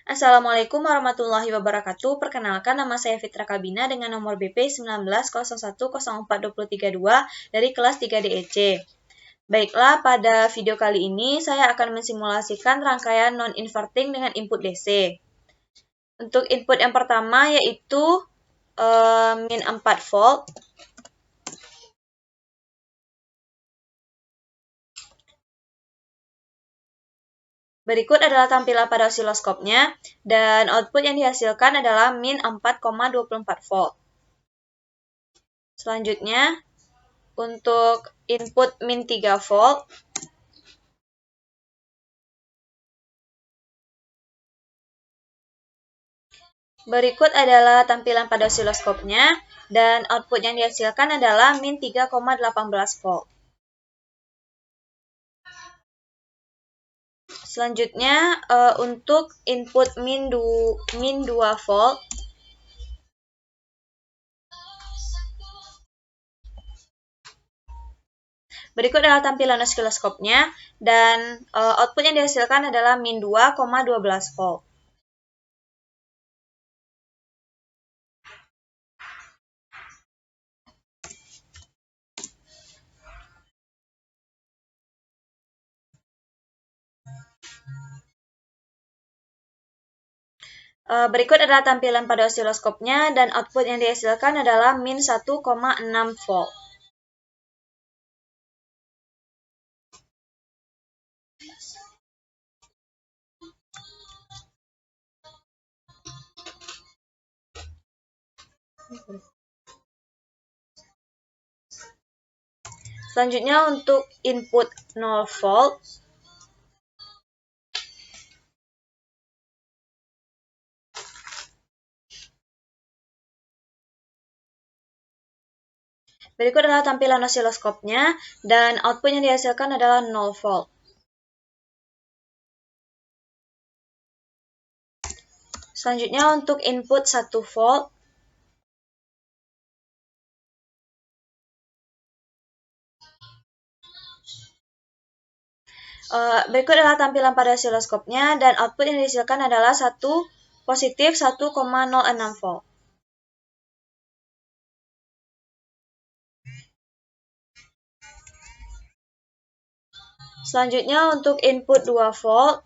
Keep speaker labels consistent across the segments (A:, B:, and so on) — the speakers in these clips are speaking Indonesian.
A: Assalamualaikum warahmatullahi wabarakatuh. Perkenalkan, nama saya Fitra Kabina dengan nomor BP 1901042032 dari kelas 3 DEC. Baiklah, pada video kali ini saya akan mensimulasikan rangkaian non-inverting dengan input DC. Untuk input yang pertama yaitu min 4 volt. Berikut adalah tampilan pada osiloskopnya, dan output yang dihasilkan adalah min 4,24 volt. Selanjutnya, untuk input min 3 volt, berikut adalah tampilan pada osiloskopnya, dan output yang dihasilkan adalah min 3,18 volt. Selanjutnya, untuk input min 2 volt, berikut adalah tampilan osiloskopnya, dan output yang dihasilkan adalah min 2,12 volt. Berikut adalah tampilan pada osiloskopnya, dan output yang dihasilkan adalah min 1,6 volt. Selanjutnya untuk input 0 volt, berikut adalah tampilan osiloskopnya, dan output yang dihasilkan adalah 0 volt. Selanjutnya untuk input 1 volt, berikut adalah tampilan pada osiloskopnya, dan output yang dihasilkan adalah positif 1,06 volt. Selanjutnya untuk input 2 volt,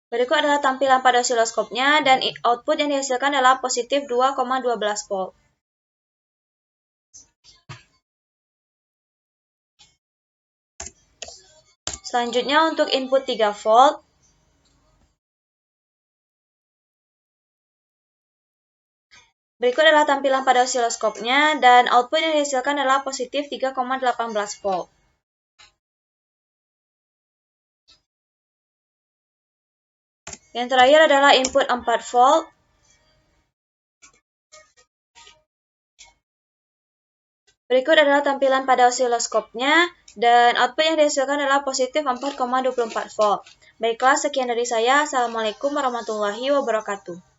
A: berikut adalah tampilan pada osiloskopnya, dan output yang dihasilkan adalah positif 2,12 volt. Selanjutnya untuk input 3 volt, berikut adalah tampilan pada osiloskopnya, dan output yang dihasilkan adalah positif 3,18 volt. Yang terakhir adalah input 4 volt, berikut adalah tampilan pada osiloskopnya, dan output yang dihasilkan adalah positif 4,24 volt. Baiklah, sekian dari saya. Assalamualaikum warahmatullahi wabarakatuh.